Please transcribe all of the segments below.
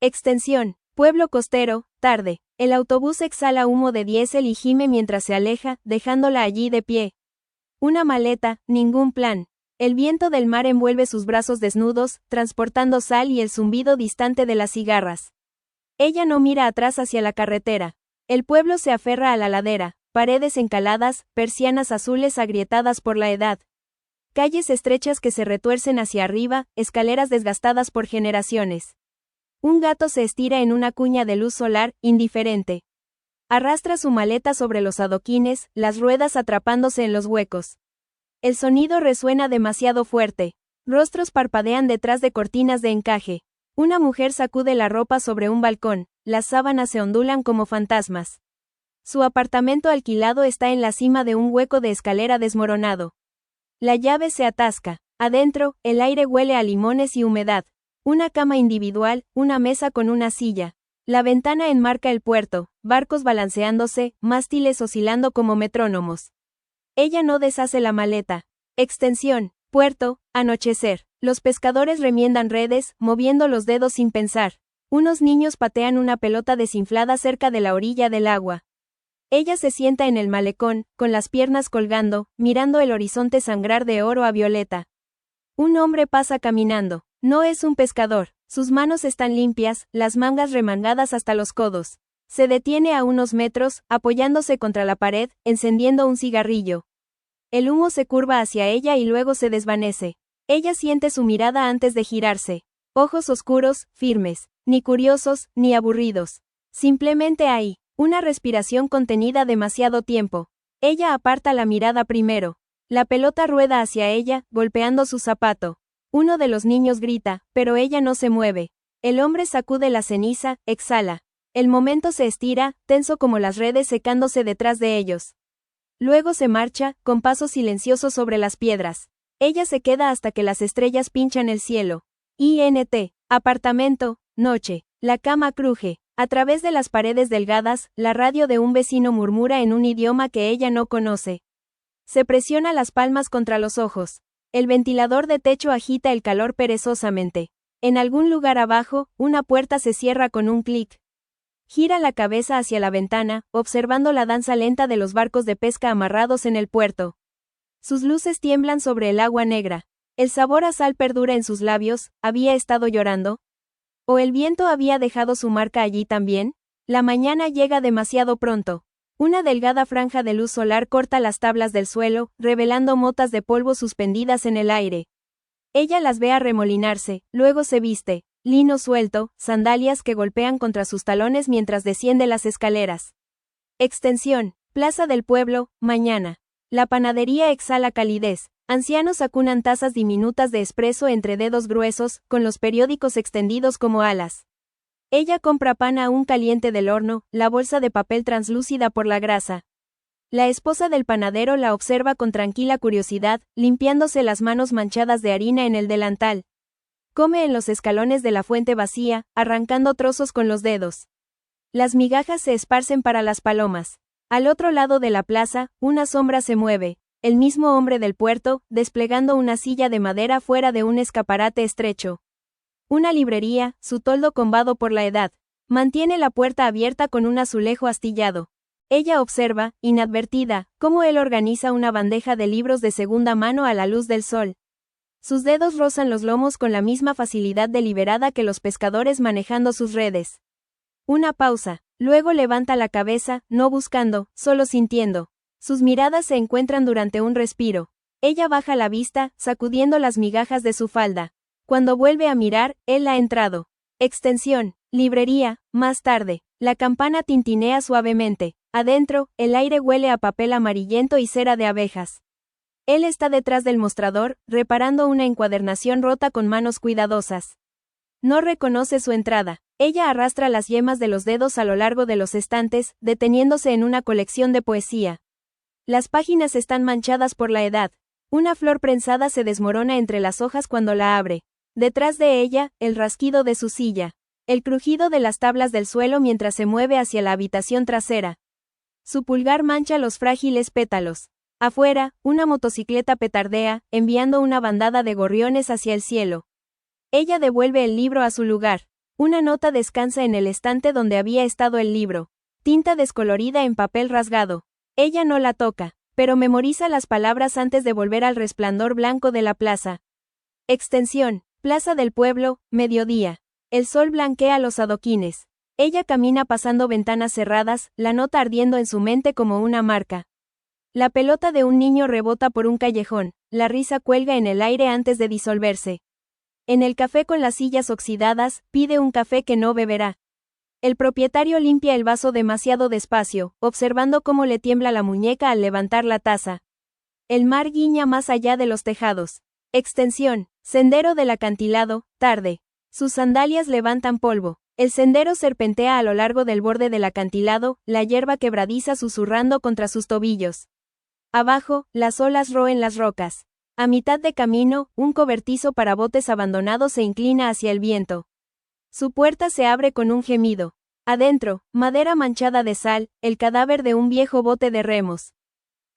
Extensión. Pueblo costero, tarde. El autobús exhala humo de diésel y gime mientras se aleja, dejándola allí de pie. Una maleta, ningún plan. El viento del mar envuelve sus brazos desnudos, transportando sal y el zumbido distante de las cigarras. Ella no mira atrás hacia la carretera. El pueblo se aferra a la ladera, paredes encaladas, persianas azules agrietadas por la edad. Calles estrechas que se retuercen hacia arriba, escaleras desgastadas por generaciones. Un gato se estira en una cuña de luz solar, indiferente. Arrastra su maleta sobre los adoquines, las ruedas atrapándose en los huecos. El sonido resuena demasiado fuerte. Rostros parpadean detrás de cortinas de encaje. Una mujer sacude la ropa sobre un balcón, las sábanas se ondulan como fantasmas. Su apartamento alquilado está en la cima de un hueco de escalera desmoronado. La llave se atasca. Adentro, el aire huele a limones y humedad. Una cama individual, una mesa con una silla. La ventana enmarca el puerto, barcos balanceándose, mástiles oscilando como metrónomos. Ella no deshace la maleta. Extensión. Puerto. Anochecer. Los pescadores remiendan redes, moviendo los dedos sin pensar. Unos niños patean una pelota desinflada cerca de la orilla del agua. Ella se sienta en el malecón, con las piernas colgando, mirando el horizonte sangrar de oro a violeta. Un hombre pasa caminando. No es un pescador. Sus manos están limpias, las mangas remangadas hasta los codos. Se detiene a unos metros, apoyándose contra la pared, encendiendo un cigarrillo. El humo se curva hacia ella y luego se desvanece. Ella siente su mirada antes de girarse. Ojos oscuros, firmes. Ni curiosos, ni aburridos. Simplemente ahí. Una respiración contenida demasiado tiempo. Ella aparta la mirada primero. La pelota rueda hacia ella, golpeando su zapato. Uno de los niños grita, pero ella no se mueve. El hombre sacude la ceniza, exhala. El momento se estira, tenso como las redes secándose detrás de ellos. Luego se marcha, con pasos silenciosos sobre las piedras. Ella se queda hasta que las estrellas pinchan el cielo. INT. Apartamento, noche. La cama cruje. A través de las paredes delgadas, la radio de un vecino murmura en un idioma que ella no conoce. Se presiona las palmas contra los ojos. El ventilador de techo agita el calor perezosamente. En algún lugar abajo, una puerta se cierra con un clic. Gira la cabeza hacia la ventana, observando la danza lenta de los barcos de pesca amarrados en el puerto. Sus luces tiemblan sobre el agua negra. El sabor a sal perdura en sus labios. ¿Había estado llorando? ¿O el viento había dejado su marca allí también? La mañana llega demasiado pronto. Una delgada franja de luz solar corta las tablas del suelo, revelando motas de polvo suspendidas en el aire. Ella las ve arremolinarse, luego se viste. Lino suelto, sandalias que golpean contra sus talones mientras desciende las escaleras. Extensión. Plaza del pueblo, mañana. La panadería exhala calidez. Ancianos acunan tazas diminutas de espresso entre dedos gruesos, con los periódicos extendidos como alas. Ella compra pan aún caliente del horno, la bolsa de papel translúcida por la grasa. La esposa del panadero la observa con tranquila curiosidad, limpiándose las manos manchadas de harina en el delantal. Come en los escalones de la fuente vacía, arrancando trozos con los dedos. Las migajas se esparcen para las palomas. Al otro lado de la plaza, una sombra se mueve. El mismo hombre del puerto, desplegando una silla de madera fuera de un escaparate estrecho. Una librería, su toldo combado por la edad. Mantiene la puerta abierta con un azulejo astillado. Ella observa, inadvertida, cómo él organiza una bandeja de libros de segunda mano a la luz del sol. Sus dedos rozan los lomos con la misma facilidad deliberada que los pescadores manejando sus redes. Una pausa. Luego levanta la cabeza, no buscando, solo sintiendo. Sus miradas se encuentran durante un respiro. Ella baja la vista, sacudiendo las migajas de su falda. Cuando vuelve a mirar, él ha entrado. Extensión. Librería. Más tarde. La campana tintinea suavemente. Adentro, el aire huele a papel amarillento y cera de abejas. Él está detrás del mostrador, reparando una encuadernación rota con manos cuidadosas. No reconoce su entrada. Ella arrastra las yemas de los dedos a lo largo de los estantes, deteniéndose en una colección de poesía. Las páginas están manchadas por la edad. Una flor prensada se desmorona entre las hojas cuando la abre. Detrás de ella, el rasquido de su silla. El crujido de las tablas del suelo mientras se mueve hacia la habitación trasera. Su pulgar mancha los frágiles pétalos. Afuera, una motocicleta petardea, enviando una bandada de gorriones hacia el cielo. Ella devuelve el libro a su lugar. Una nota descansa en el estante donde había estado el libro. Tinta descolorida en papel rasgado. Ella no la toca, pero memoriza las palabras antes de volver al resplandor blanco de la plaza. Extensión. Plaza del pueblo, mediodía. El sol blanquea los adoquines. Ella camina pasando ventanas cerradas, la nota ardiendo en su mente como una marca. La pelota de un niño rebota por un callejón, la risa cuelga en el aire antes de disolverse. En el café con las sillas oxidadas, pide un café que no beberá. El propietario limpia el vaso demasiado despacio, observando cómo le tiembla la muñeca al levantar la taza. El mar guiña más allá de los tejados. Extensión. Sendero del acantilado, tarde. Sus sandalias levantan polvo. El sendero serpentea a lo largo del borde del acantilado, la hierba quebradiza susurrando contra sus tobillos. Abajo, las olas roen las rocas. A mitad de camino, un cobertizo para botes abandonados se inclina hacia el viento. Su puerta se abre con un gemido. Adentro, madera manchada de sal, el cadáver de un viejo bote de remos.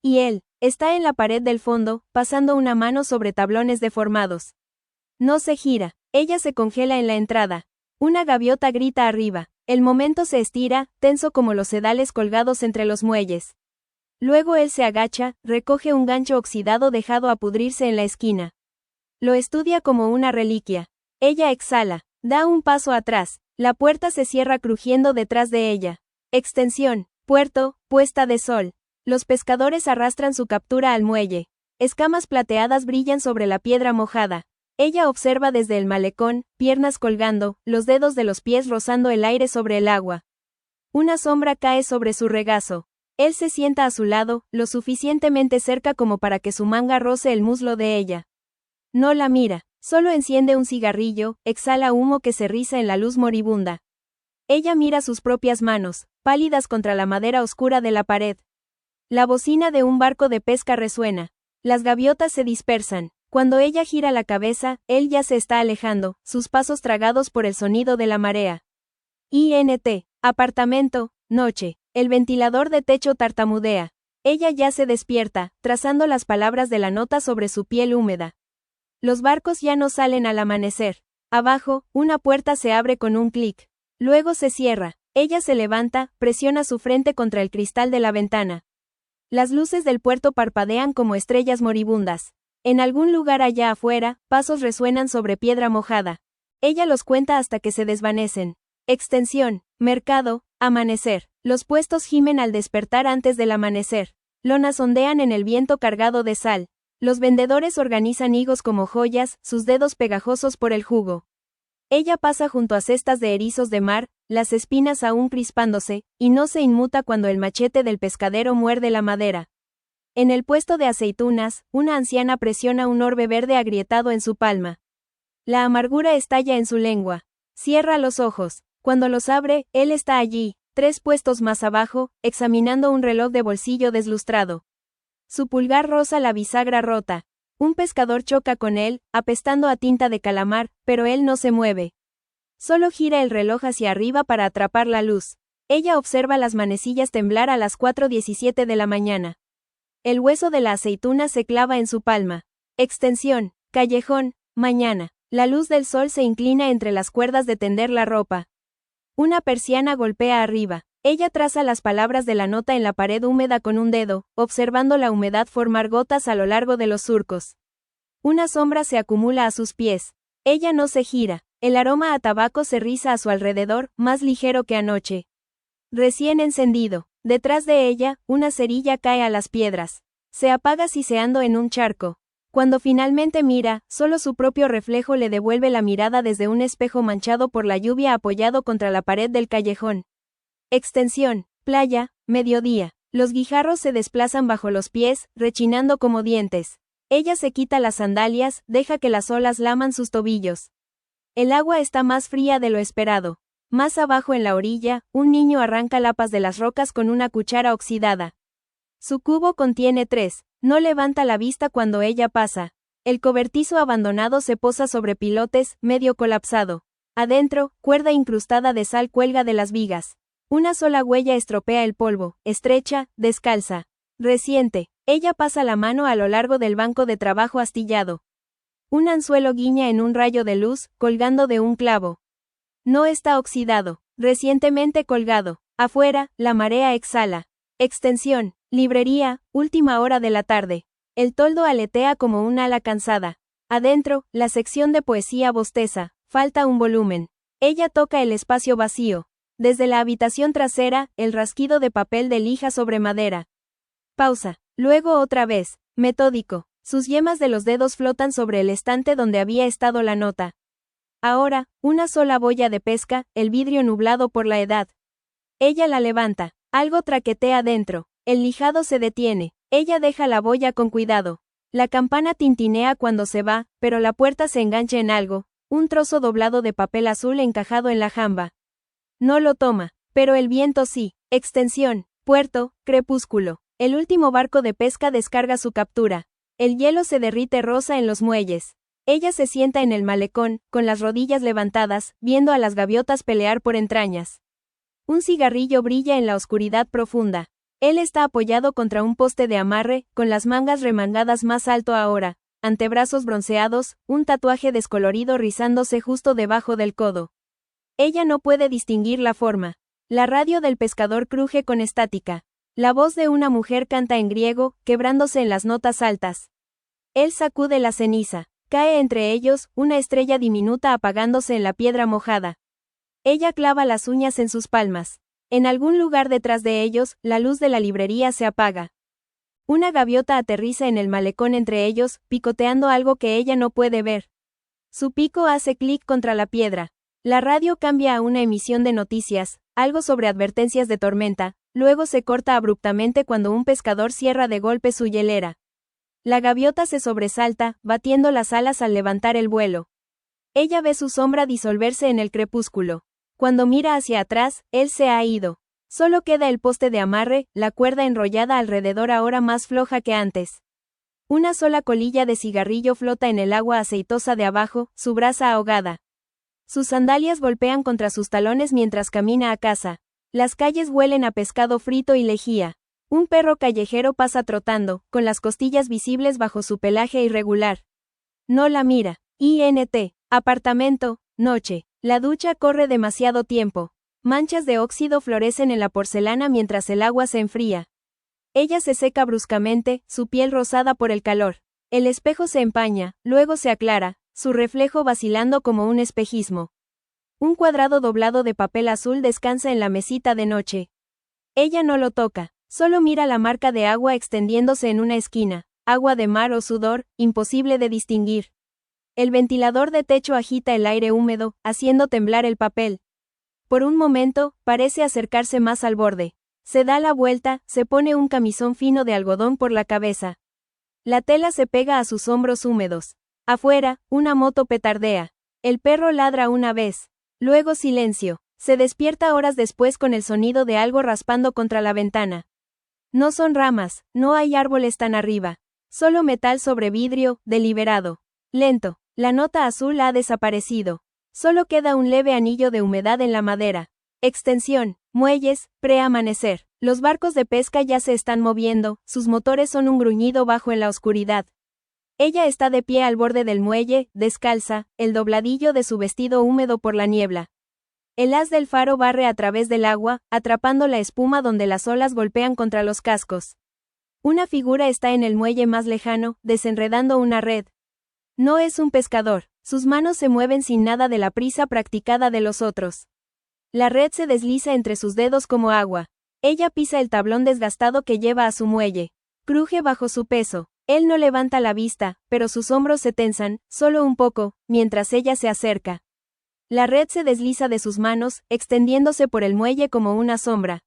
Y él, está en la pared del fondo, pasando una mano sobre tablones deformados. No se gira, ella se congela en la entrada. Una gaviota grita arriba. El momento se estira, tenso como los sedales colgados entre los muelles. Luego él se agacha, recoge un gancho oxidado dejado a pudrirse en la esquina. Lo estudia como una reliquia. Ella exhala, da un paso atrás, la puerta se cierra crujiendo detrás de ella. Extensión, puerto, puesta de sol. Los pescadores arrastran su captura al muelle. Escamas plateadas brillan sobre la piedra mojada. Ella observa desde el malecón, piernas colgando, los dedos de los pies rozando el aire sobre el agua. Una sombra cae sobre su regazo. Él se sienta a su lado, lo suficientemente cerca como para que su manga roce el muslo de ella. No la mira, solo enciende un cigarrillo, exhala humo que se riza en la luz moribunda. Ella mira sus propias manos, pálidas contra la madera oscura de la pared. La bocina de un barco de pesca resuena. Las gaviotas se dispersan. Cuando ella gira la cabeza, él ya se está alejando, sus pasos tragados por el sonido de la marea. INT. Apartamento, noche. El ventilador de techo tartamudea. Ella ya se despierta, trazando las palabras de la nota sobre su piel húmeda. Los barcos ya no salen al amanecer. Abajo, una puerta se abre con un clic. Luego se cierra. Ella se levanta, presiona su frente contra el cristal de la ventana. Las luces del puerto parpadean como estrellas moribundas. En algún lugar allá afuera, pasos resuenan sobre piedra mojada. Ella los cuenta hasta que se desvanecen. Extensión, mercado, amanecer. Los puestos gimen al despertar antes del amanecer. Lonas ondean en el viento cargado de sal. Los vendedores organizan higos como joyas, sus dedos pegajosos por el jugo. Ella pasa junto a cestas de erizos de mar, las espinas aún crispándose, y no se inmuta cuando el machete del pescadero muerde la madera. En el puesto de aceitunas, una anciana presiona un orbe verde agrietado en su palma. La amargura estalla en su lengua. Cierra los ojos. Cuando los abre, él está allí, 3 puestos más abajo, examinando un reloj de bolsillo deslustrado. Su pulgar roza la bisagra rota. Un pescador choca con él, apestando a tinta de calamar, pero él no se mueve. Solo gira el reloj hacia arriba para atrapar la luz. Ella observa las manecillas temblar a las 4:17 de la mañana. El hueso de la aceituna se clava en su palma. Extensión, callejón, mañana. La luz del sol se inclina entre las cuerdas de tender la ropa. Una persiana golpea arriba. Ella traza las palabras de la nota en la pared húmeda con un dedo, observando la humedad formar gotas a lo largo de los surcos. Una sombra se acumula a sus pies. Ella no se gira. El aroma a tabaco se riza a su alrededor, más ligero que anoche. Recién encendido. Detrás de ella, una cerilla cae a las piedras. Se apaga siseando en un charco. Cuando finalmente mira, solo su propio reflejo le devuelve la mirada desde un espejo manchado por la lluvia apoyado contra la pared del callejón. Extensión, playa, mediodía. Los guijarros se desplazan bajo los pies, rechinando como dientes. Ella se quita las sandalias, deja que las olas laman sus tobillos. El agua está más fría de lo esperado. Más abajo en la orilla, un niño arranca lapas de las rocas con una cuchara oxidada. Su cubo contiene 3. No levanta la vista cuando ella pasa. El cobertizo abandonado se posa sobre pilotes, medio colapsado. Adentro, cuerda incrustada de sal cuelga de las vigas. Una sola huella estropea el polvo, estrecha, descalza. Reciente. Ella pasa la mano a lo largo del banco de trabajo astillado. Un anzuelo guiña en un rayo de luz, colgando de un clavo. No está oxidado. Recientemente colgado. Afuera, la marea exhala. Extensión. Librería, última hora de la tarde. El toldo aletea como un ala cansada. Adentro, la sección de poesía bosteza. Falta un volumen. Ella toca el espacio vacío. Desde la habitación trasera, el rasquido de papel de lija sobre madera. Pausa. Luego otra vez. Metódico. Sus yemas de los dedos flotan sobre el estante donde había estado la nota. Ahora, una sola boya de pesca, el vidrio nublado por la edad. Ella la levanta. Algo traquetea dentro. El lijado se detiene. Ella deja la boya con cuidado. La campana tintinea cuando se va, pero la puerta se engancha en algo, un trozo doblado de papel azul encajado en la jamba. No lo toma, pero el viento sí. Extensión, puerto, crepúsculo. El último barco de pesca descarga su captura. El hielo se derrite rosa en los muelles. Ella se sienta en el malecón, con las rodillas levantadas, viendo a las gaviotas pelear por entrañas. Un cigarrillo brilla en la oscuridad profunda. Él está apoyado contra un poste de amarre, con las mangas remangadas más alto ahora, antebrazos bronceados, un tatuaje descolorido rizándose justo debajo del codo. Ella no puede distinguir la forma. La radio del pescador cruje con estática. La voz de una mujer canta en griego, quebrándose en las notas altas. Él sacude la ceniza. Cae entre ellos, una estrella diminuta apagándose en la piedra mojada. Ella clava las uñas en sus palmas. En algún lugar detrás de ellos, la luz de la librería se apaga. Una gaviota aterriza en el malecón entre ellos, picoteando algo que ella no puede ver. Su pico hace clic contra la piedra. La radio cambia a una emisión de noticias, algo sobre advertencias de tormenta, luego se corta abruptamente cuando un pescador cierra de golpe su hielera. La gaviota se sobresalta, batiendo las alas al levantar el vuelo. Ella ve su sombra disolverse en el crepúsculo. Cuando mira hacia atrás, él se ha ido. Solo queda el poste de amarre, la cuerda enrollada alrededor ahora más floja que antes. Una sola colilla de cigarrillo flota en el agua aceitosa de abajo, su brasa ahogada. Sus sandalias golpean contra sus talones mientras camina a casa. Las calles huelen a pescado frito y lejía. Un perro callejero pasa trotando, con las costillas visibles bajo su pelaje irregular. No la mira. INT. Apartamento, noche. La ducha corre demasiado tiempo. Manchas de óxido florecen en la porcelana mientras el agua se enfría. Ella se seca bruscamente, su piel rosada por el calor. El espejo se empaña, luego se aclara, su reflejo vacilando como un espejismo. Un cuadrado doblado de papel azul descansa en la mesita de noche. Ella no lo toca, solo mira la marca de agua extendiéndose en una esquina, agua de mar o sudor, imposible de distinguir. El ventilador de techo agita el aire húmedo, haciendo temblar el papel. Por un momento, parece acercarse más al borde. Se da la vuelta, se pone un camisón fino de algodón por la cabeza. La tela se pega a sus hombros húmedos. Afuera, una moto petardea. El perro ladra una vez. Luego silencio. Se despierta horas después con el sonido de algo raspando contra la ventana. No son ramas, no hay árboles tan arriba. Solo metal sobre vidrio, deliberado. Lento. La nota azul ha desaparecido. Solo queda un leve anillo de humedad en la madera. Extensión, muelles, preamanecer. Los barcos de pesca ya se están moviendo, sus motores son un gruñido bajo en la oscuridad. Ella está de pie al borde del muelle, descalza, el dobladillo de su vestido húmedo por la niebla. El haz del faro barre a través del agua, atrapando la espuma donde las olas golpean contra los cascos. Una figura está en el muelle más lejano, desenredando una red. No es un pescador, sus manos se mueven sin nada de la prisa practicada de los otros. La red se desliza entre sus dedos como agua. Ella pisa el tablón desgastado que lleva a su muelle. Cruje bajo su peso. Él no levanta la vista, pero sus hombros se tensan, solo un poco, mientras ella se acerca. La red se desliza de sus manos, extendiéndose por el muelle como una sombra.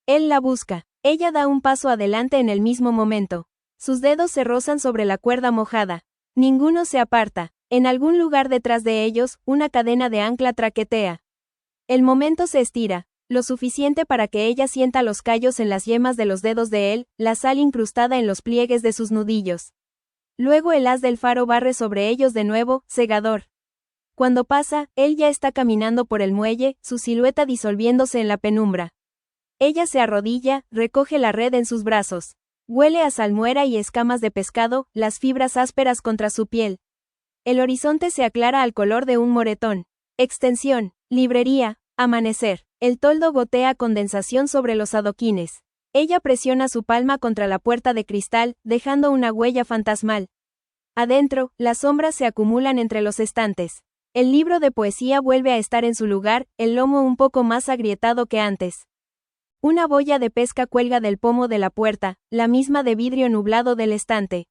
Él la busca. Ella da un paso adelante en el mismo momento. Sus dedos se rozan sobre la cuerda mojada. Ninguno se aparta. En algún lugar detrás de ellos, una cadena de ancla traquetea. El momento se estira, lo suficiente para que ella sienta los callos en las yemas de los dedos de él, la sal incrustada en los pliegues de sus nudillos. Luego el haz del faro barre sobre ellos de nuevo, cegador. Cuando pasa, él ya está caminando por el muelle, su silueta disolviéndose en la penumbra. Ella se arrodilla, recoge la red en sus brazos. Huele a salmuera y escamas de pescado, las fibras ásperas contra su piel. El horizonte se aclara al color de un moretón. Extensión, librería, amanecer. El toldo gotea condensación sobre los adoquines. Ella presiona su palma contra la puerta de cristal, dejando una huella fantasmal. Adentro, las sombras se acumulan entre los estantes. El libro de poesía vuelve a estar en su lugar, el lomo un poco más agrietado que antes. Una boya de pesca cuelga del pomo de la puerta, la misma de vidrio nublado del estante.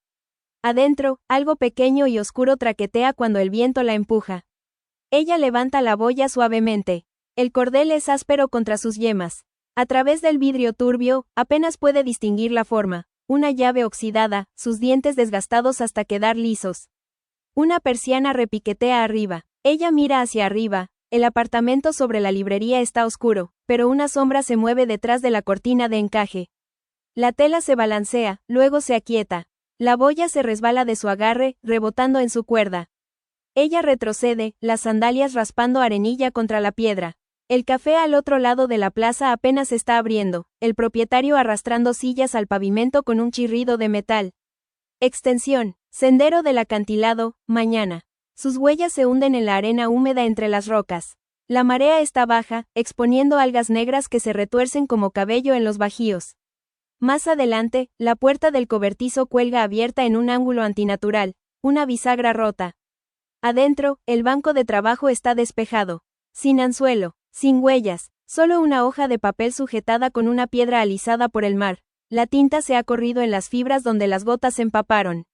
Adentro, algo pequeño y oscuro traquetea cuando el viento la empuja. Ella levanta la boya suavemente. El cordel es áspero contra sus yemas. A través del vidrio turbio, apenas puede distinguir la forma. Una llave oxidada, sus dientes desgastados hasta quedar lisos. Una persiana repiquetea arriba. Ella mira hacia arriba. El apartamento sobre la librería está oscuro, pero una sombra se mueve detrás de la cortina de encaje. La tela se balancea, luego se aquieta. La boya se resbala de su agarre, rebotando en su cuerda. Ella retrocede, las sandalias raspando arenilla contra la piedra. El café al otro lado de la plaza apenas está abriendo, el propietario arrastrando sillas al pavimento con un chirrido de metal. Extensión, sendero del acantilado, mañana. Sus huellas se hunden en la arena húmeda entre las rocas. La marea está baja, exponiendo algas negras que se retuercen como cabello en los bajíos. Más adelante, la puerta del cobertizo cuelga abierta en un ángulo antinatural, una bisagra rota. Adentro, el banco de trabajo está despejado. Sin anzuelo, sin huellas, solo una hoja de papel sujetada con una piedra alisada por el mar. La tinta se ha corrido en las fibras donde las gotas se empaparon.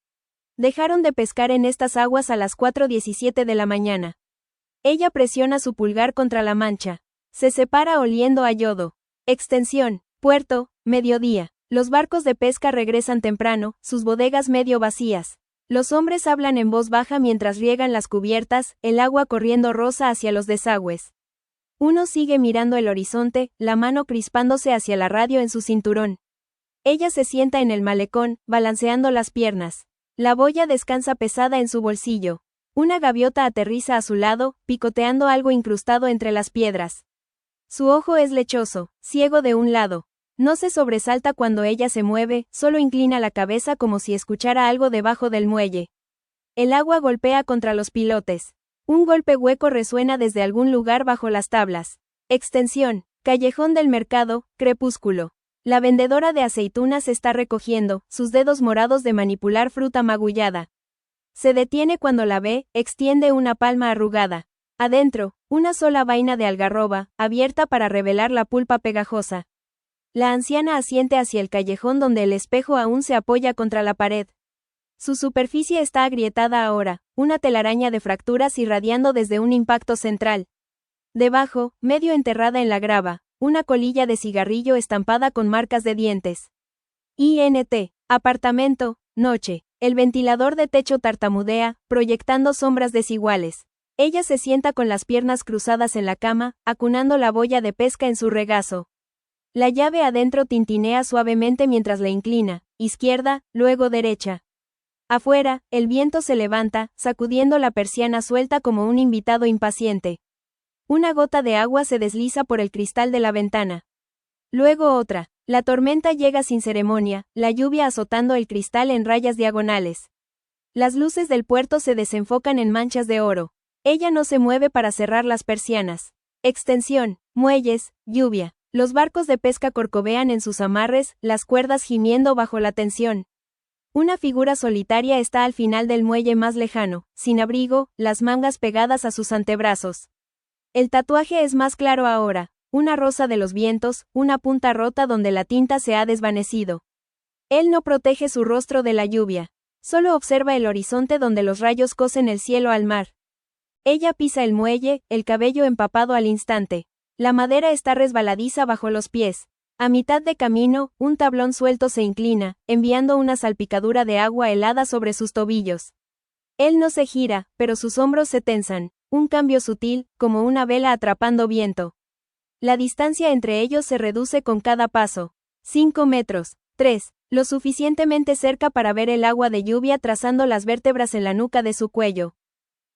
Dejaron de pescar en estas aguas a las 4:17 de la mañana. Ella presiona su pulgar contra la mancha. Se separa oliendo a yodo. Extensión, puerto, mediodía. Los barcos de pesca regresan temprano, sus bodegas medio vacías. Los hombres hablan en voz baja mientras riegan las cubiertas, el agua corriendo rosa hacia los desagües. Uno sigue mirando el horizonte, la mano crispándose hacia la radio en su cinturón. Ella se sienta en el malecón, balanceando las piernas. La boya descansa pesada en su bolsillo. Una gaviota aterriza a su lado, picoteando algo incrustado entre las piedras. Su ojo es lechoso, ciego de un lado. No se sobresalta cuando ella se mueve, solo inclina la cabeza como si escuchara algo debajo del muelle. El agua golpea contra los pilotes. Un golpe hueco resuena desde algún lugar bajo las tablas. Extensión, callejón del mercado, crepúsculo. La vendedora de aceitunas está recogiendo, sus dedos morados de manipular fruta magullada. Se detiene cuando la ve, extiende una palma arrugada. Adentro, una sola vaina de algarroba, abierta para revelar la pulpa pegajosa. La anciana asiente hacia el callejón donde el espejo aún se apoya contra la pared. Su superficie está agrietada ahora, una telaraña de fracturas irradiando desde un impacto central. Debajo, medio enterrada en la grava, una colilla de cigarrillo estampada con marcas de dientes. INT, apartamento, noche. El ventilador de techo tartamudea, proyectando sombras desiguales. Ella se sienta con las piernas cruzadas en la cama, acunando la boya de pesca en su regazo. La llave adentro tintinea suavemente mientras la inclina, izquierda, luego derecha. Afuera, el viento se levanta, sacudiendo la persiana suelta como un invitado impaciente. Una gota de agua se desliza por el cristal de la ventana. Luego otra. La tormenta llega sin ceremonia, la lluvia azotando el cristal en rayas diagonales. Las luces del puerto se desenfocan en manchas de oro. Ella no se mueve para cerrar las persianas. Extensión, muelles, lluvia. Los barcos de pesca corcovean en sus amarres, las cuerdas gimiendo bajo la tensión. Una figura solitaria está al final del muelle más lejano, sin abrigo, las mangas pegadas a sus antebrazos. El tatuaje es más claro ahora, una rosa de los vientos, una punta rota donde la tinta se ha desvanecido. Él no protege su rostro de la lluvia, solo observa el horizonte donde los rayos cosen el cielo al mar. Ella pisa el muelle, el cabello empapado al instante. La madera está resbaladiza bajo los pies. A mitad de camino, un tablón suelto se inclina, enviando una salpicadura de agua helada sobre sus tobillos. Él no se gira, pero sus hombros se tensan, un cambio sutil, como una vela atrapando viento. La distancia entre ellos se reduce con cada paso. 5 metros, 3, lo suficientemente cerca para ver el agua de lluvia trazando las vértebras en la nuca de su cuello.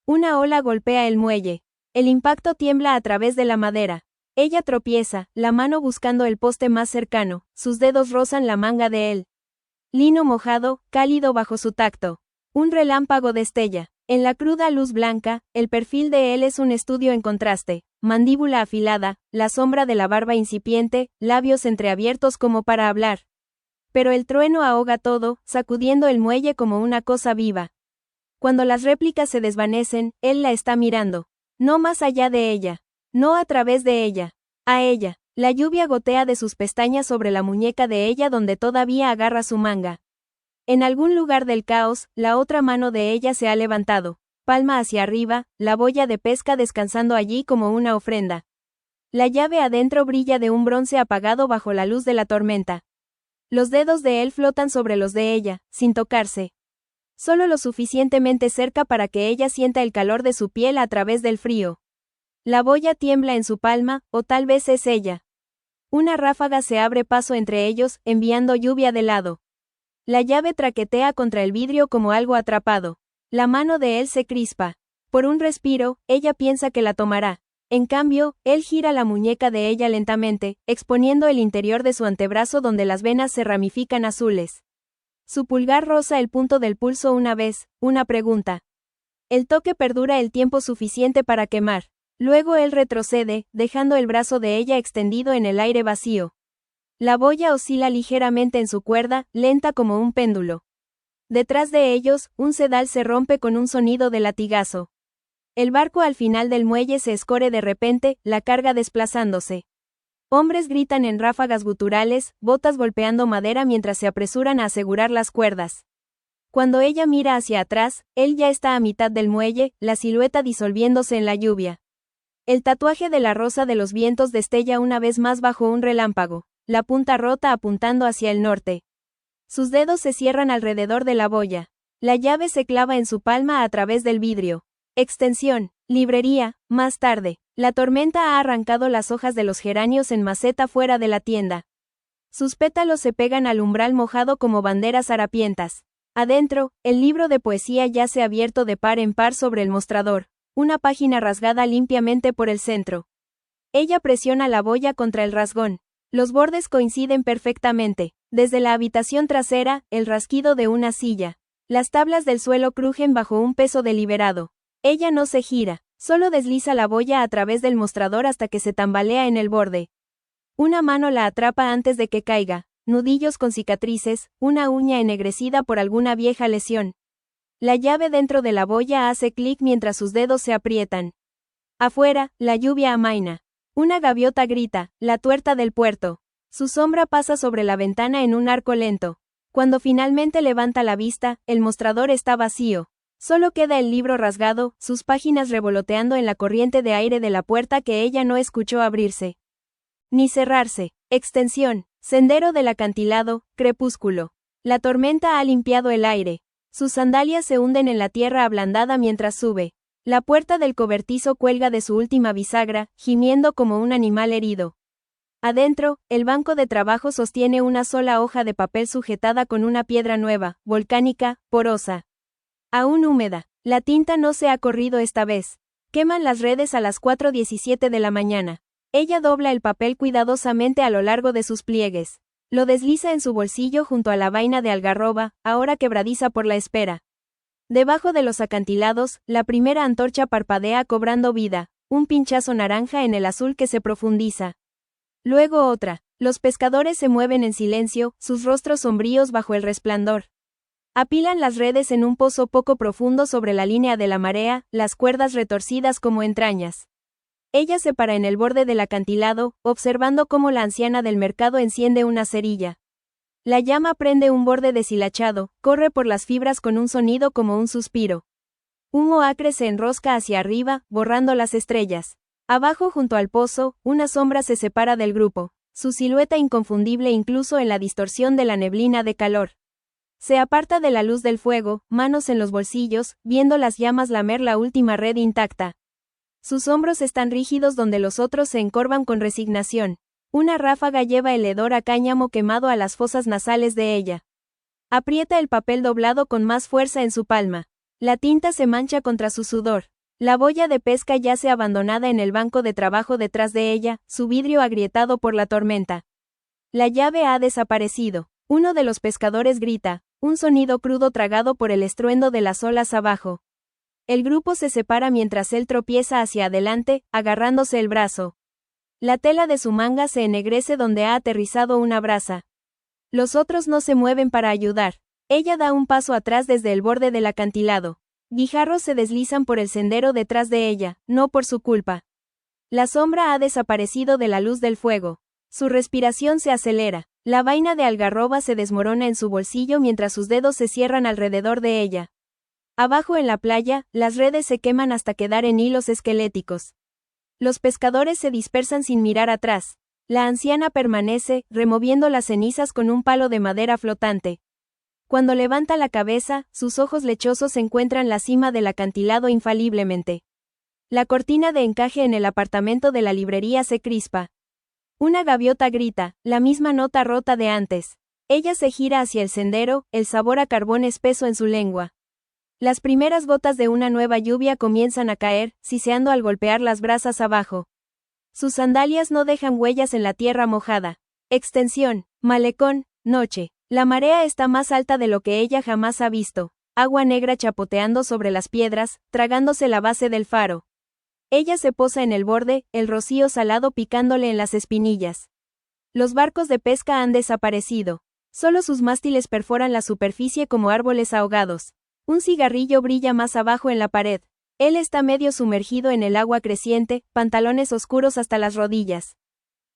Una ola golpea el muelle. El impacto tiembla a través de la madera. Ella tropieza, la mano buscando el poste más cercano, sus dedos rozan la manga de él. Lino mojado, cálido bajo su tacto. Un relámpago destella. En la cruda luz blanca, el perfil de él es un estudio en contraste, mandíbula afilada, la sombra de la barba incipiente, labios entreabiertos como para hablar. Pero el trueno ahoga todo, sacudiendo el muelle como una cosa viva. Cuando las réplicas se desvanecen, él la está mirando. No más allá de ella. No a través de ella. A ella. La lluvia gotea de sus pestañas sobre la muñeca de ella donde todavía agarra su manga. En algún lugar del caos, la otra mano de ella se ha levantado, palma hacia arriba, la boya de pesca descansando allí como una ofrenda. La llave adentro brilla de un bronce apagado bajo la luz de la tormenta. Los dedos de él flotan sobre los de ella, sin tocarse. Solo lo suficientemente cerca para que ella sienta el calor de su piel a través del frío. La boya tiembla en su palma, o tal vez es ella. Una ráfaga se abre paso entre ellos, enviando lluvia de lado. La llave traquetea contra el vidrio como algo atrapado. La mano de él se crispa. Por un respiro, ella piensa que la tomará. En cambio, él gira la muñeca de ella lentamente, exponiendo el interior de su antebrazo donde las venas se ramifican azules. Su pulgar roza el punto del pulso una vez, una pregunta. El toque perdura el tiempo suficiente para quemar. Luego él retrocede, dejando el brazo de ella extendido en el aire vacío. La boya oscila ligeramente en su cuerda, lenta como un péndulo. Detrás de ellos, un sedal se rompe con un sonido de latigazo. El barco al final del muelle se escore de repente, la carga desplazándose. Hombres gritan en ráfagas guturales, botas golpeando madera mientras se apresuran a asegurar las cuerdas. Cuando ella mira hacia atrás, él ya está a mitad del muelle, la silueta disolviéndose en la lluvia. El tatuaje de la rosa de los vientos destella una vez más bajo un relámpago, la punta rota apuntando hacia el norte. Sus dedos se cierran alrededor de la boya. La llave se clava en su palma a través del vidrio. Extensión, librería, más tarde. La tormenta ha arrancado las hojas de los geranios en maceta fuera de la tienda. Sus pétalos se pegan al umbral mojado como banderas harapientas. Adentro, el libro de poesía yace abierto de par en par sobre el mostrador, una página rasgada limpiamente por el centro. Ella presiona la boya contra el rasgón. Los bordes coinciden perfectamente. Desde la habitación trasera, el rasquido de una silla. Las tablas del suelo crujen bajo un peso deliberado. Ella no se gira, solo desliza la boya a través del mostrador hasta que se tambalea en el borde. Una mano la atrapa antes de que caiga, nudillos con cicatrices, una uña ennegrecida por alguna vieja lesión. La llave dentro de la boya hace clic mientras sus dedos se aprietan. Afuera, la lluvia amaina. Una gaviota grita, la tuerta del puerto. Su sombra pasa sobre la ventana en un arco lento. Cuando finalmente levanta la vista, el mostrador está vacío. Solo queda el libro rasgado, sus páginas revoloteando en la corriente de aire de la puerta que ella no escuchó abrirse. Ni cerrarse. Extensión. Sendero del acantilado, crepúsculo. La tormenta ha limpiado el aire. Sus sandalias se hunden en la tierra ablandada mientras sube. La puerta del cobertizo cuelga de su última bisagra, gimiendo como un animal herido. Adentro, el banco de trabajo sostiene una sola hoja de papel sujetada con una piedra nueva, volcánica, porosa. Aún húmeda. La tinta no se ha corrido esta vez. Queman las redes a las 4:17 de la mañana. Ella dobla el papel cuidadosamente a lo largo de sus pliegues. Lo desliza en su bolsillo junto a la vaina de algarroba, ahora quebradiza por la espera. Debajo de los acantilados, la primera antorcha parpadea cobrando vida, un pinchazo naranja en el azul que se profundiza. Luego otra. Los pescadores se mueven en silencio, sus rostros sombríos bajo el resplandor. Apilan las redes en un pozo poco profundo sobre la línea de la marea, las cuerdas retorcidas como entrañas. Ella se para en el borde del acantilado, observando cómo la anciana del mercado enciende una cerilla. La llama prende un borde deshilachado, corre por las fibras con un sonido como un suspiro. Humo acre se enrosca hacia arriba, borrando las estrellas. Abajo junto al pozo, una sombra se separa del grupo, su silueta inconfundible incluso en la distorsión de la neblina de calor. Se aparta de la luz del fuego, manos en los bolsillos, viendo las llamas lamer la última red intacta. Sus hombros están rígidos donde los otros se encorvan con resignación. Una ráfaga lleva el hedor a cáñamo quemado a las fosas nasales de ella. Aprieta el papel doblado con más fuerza en su palma. La tinta se mancha contra su sudor. La boya de pesca yace abandonada en el banco de trabajo detrás de ella, su vidrio agrietado por la tormenta. La llave ha desaparecido. Uno de los pescadores grita, un sonido crudo tragado por el estruendo de las olas abajo. El grupo se separa mientras él tropieza hacia adelante, agarrándose el brazo. La tela de su manga se ennegrece donde ha aterrizado una brasa. Los otros no se mueven para ayudar. Ella da un paso atrás desde el borde del acantilado. Guijarros se deslizan por el sendero detrás de ella, no por su culpa. La sombra ha desaparecido de la luz del fuego. Su respiración se acelera. La vaina de algarroba se desmorona en su bolsillo mientras sus dedos se cierran alrededor de ella. Abajo en la playa, las redes se queman hasta quedar en hilos esqueléticos. Los pescadores se dispersan sin mirar atrás. La anciana permanece, removiendo las cenizas con un palo de madera flotante. Cuando levanta la cabeza, sus ojos lechosos encuentran la cima del acantilado infaliblemente. La cortina de encaje en el apartamento de la librería se crispa. Una gaviota grita, la misma nota rota de antes. Ella se gira hacia el sendero, el sabor a carbón espeso en su lengua. Las primeras gotas de una nueva lluvia comienzan a caer, siseando al golpear las brasas abajo. Sus sandalias no dejan huellas en la tierra mojada. Extensión, malecón, noche. La marea está más alta de lo que ella jamás ha visto. Agua negra chapoteando sobre las piedras, tragándose la base del faro. Ella se posa en el borde, el rocío salado picándole en las espinillas. Los barcos de pesca han desaparecido. Solo sus mástiles perforan la superficie como árboles ahogados. Un cigarrillo brilla más abajo en la pared. Él está medio sumergido en el agua creciente, pantalones oscuros hasta las rodillas.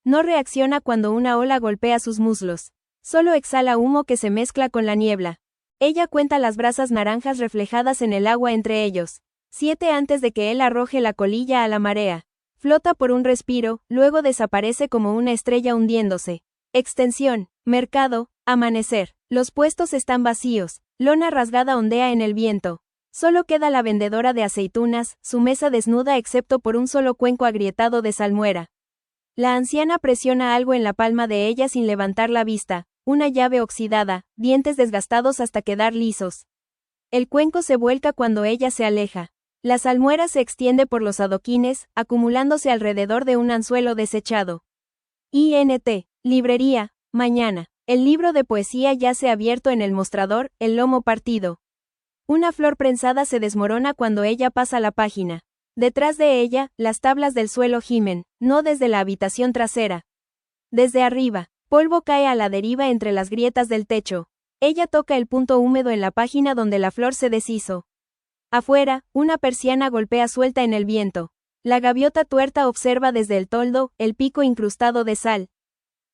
No reacciona cuando una ola golpea sus muslos. Solo exhala humo que se mezcla con la niebla. Ella cuenta las brasas naranjas reflejadas en el agua entre ellos. 7 antes de que él arroje la colilla a la marea. Flota por un respiro, luego desaparece como una estrella hundiéndose. Extensión, mercado, amanecer. Los puestos están vacíos. Lona rasgada ondea en el viento. Solo queda la vendedora de aceitunas, su mesa desnuda excepto por un solo cuenco agrietado de salmuera. La anciana presiona algo en la palma de ella sin levantar la vista, una llave oxidada, dientes desgastados hasta quedar lisos. El cuenco se vuelca cuando ella se aleja. La salmuera se extiende por los adoquines, acumulándose alrededor de un anzuelo desechado. INT, librería, mañana. El libro de poesía yace abierto en el mostrador, el lomo partido. Una flor prensada se desmorona cuando ella pasa la página. Detrás de ella, las tablas del suelo gimen, no desde la habitación trasera. Desde arriba, polvo cae a la deriva entre las grietas del techo. Ella toca el punto húmedo en la página donde la flor se deshizo. Afuera, una persiana golpea suelta en el viento. La gaviota tuerta observa desde el toldo, el pico incrustado de sal.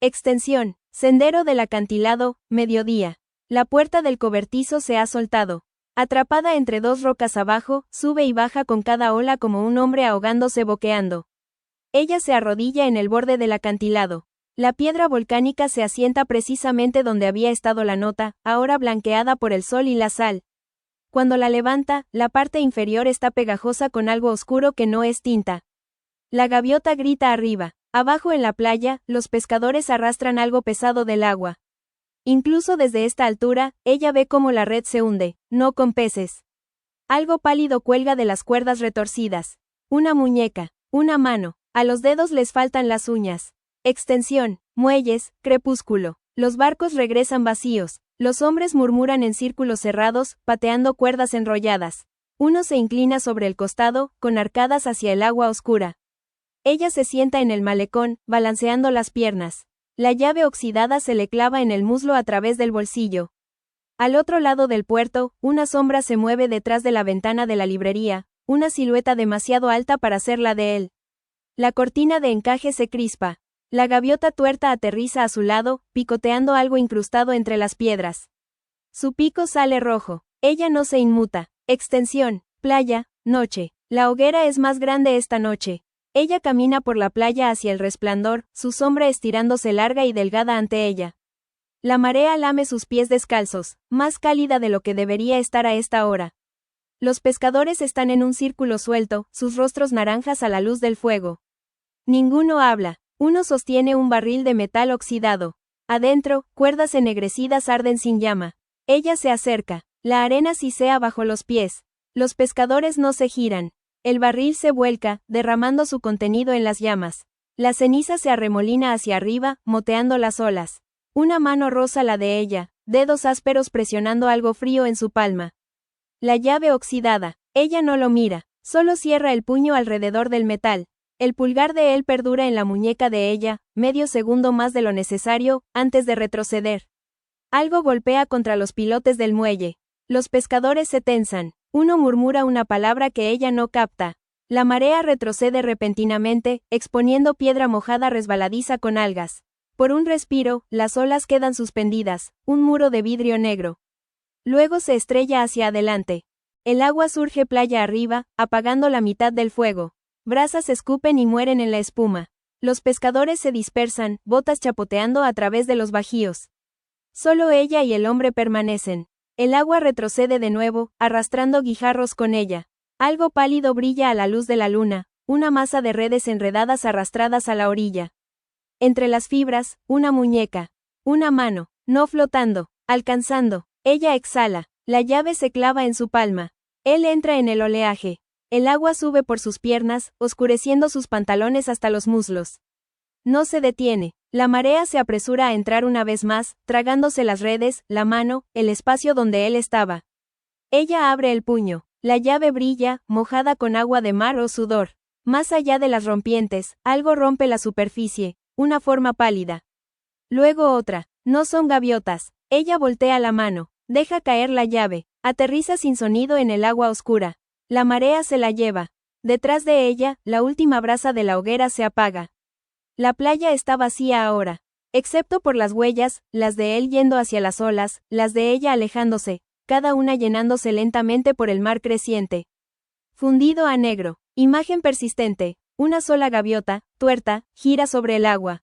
Extensión, sendero del acantilado, mediodía. La puerta del cobertizo se ha soltado. Atrapada entre dos rocas abajo, sube y baja con cada ola como un hombre ahogándose boqueando. Ella se arrodilla en el borde del acantilado. La piedra volcánica se asienta precisamente donde había estado la nota, ahora blanqueada por el sol y la sal. Cuando la levanta, la parte inferior está pegajosa con algo oscuro que no es tinta. La gaviota grita arriba. Abajo en la playa, los pescadores arrastran algo pesado del agua. Incluso desde esta altura, ella ve cómo la red se hunde, no con peces. Algo pálido cuelga de las cuerdas retorcidas. Una muñeca, una mano, a los dedos les faltan las uñas. Extensión, muelles, crepúsculo. Los barcos regresan vacíos. Los hombres murmuran en círculos cerrados, pateando cuerdas enrolladas. Uno se inclina sobre el costado, con arcadas hacia el agua oscura. Ella se sienta en el malecón, balanceando las piernas. La llave oxidada se le clava en el muslo a través del bolsillo. Al otro lado del puerto, una sombra se mueve detrás de la ventana de la librería, una silueta demasiado alta para ser la de él. La cortina de encaje se crispa. La gaviota tuerta aterriza a su lado, picoteando algo incrustado entre las piedras. Su pico sale rojo. Ella no se inmuta. Extensión, playa, noche. La hoguera es más grande esta noche. Ella camina por la playa hacia el resplandor, su sombra estirándose larga y delgada ante ella. La marea lame sus pies descalzos, más cálida de lo que debería estar a esta hora. Los pescadores están en un círculo suelto, sus rostros naranjas a la luz del fuego. Ninguno habla. Uno sostiene un barril de metal oxidado. Adentro, cuerdas ennegrecidas arden sin llama. Ella se acerca. La arena sisea bajo los pies. Los pescadores no se giran. El barril se vuelca, derramando su contenido en las llamas. La ceniza se arremolina hacia arriba, moteando las olas. Una mano roza la de ella, dedos ásperos presionando algo frío en su palma. La llave oxidada. Ella no lo mira, solo cierra el puño alrededor del metal. El pulgar de él perdura en la muñeca de ella, medio segundo más de lo necesario, antes de retroceder. Algo golpea contra los pilotes del muelle. Los pescadores se tensan. Uno murmura una palabra que ella no capta. La marea retrocede repentinamente, exponiendo piedra mojada resbaladiza con algas. Por un respiro, las olas quedan suspendidas, un muro de vidrio negro. Luego se estrella hacia adelante. El agua surge playa arriba, apagando la mitad del fuego. Brasas escupen y mueren en la espuma. Los pescadores se dispersan, botas chapoteando a través de los bajíos. Solo ella y el hombre permanecen. El agua retrocede de nuevo, arrastrando guijarros con ella. Algo pálido brilla a la luz de la luna, una masa de redes enredadas arrastradas a la orilla. Entre las fibras, una muñeca. Una mano, no flotando, alcanzando. Ella exhala. La llave se clava en su palma. Él entra en el oleaje. El agua sube por sus piernas, oscureciendo sus pantalones hasta los muslos. No se detiene. La marea se apresura a entrar una vez más, tragándose las redes, la mano, el espacio donde él estaba. Ella abre el puño. La llave brilla, mojada con agua de mar o sudor. Más allá de las rompientes, algo rompe la superficie, una forma pálida. Luego otra. No son gaviotas. Ella voltea la mano. Deja caer la llave. Aterriza sin sonido en el agua oscura. La marea se la lleva. Detrás de ella, la última brasa de la hoguera se apaga. La playa está vacía ahora. Excepto por las huellas, las de él yendo hacia las olas, las de ella alejándose, cada una llenándose lentamente por el mar creciente. Fundido a negro. Imagen persistente. Una sola gaviota, tuerta, gira sobre el agua.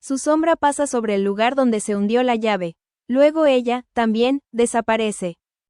Su sombra pasa sobre el lugar donde se hundió la llave. Luego ella, también, desaparece.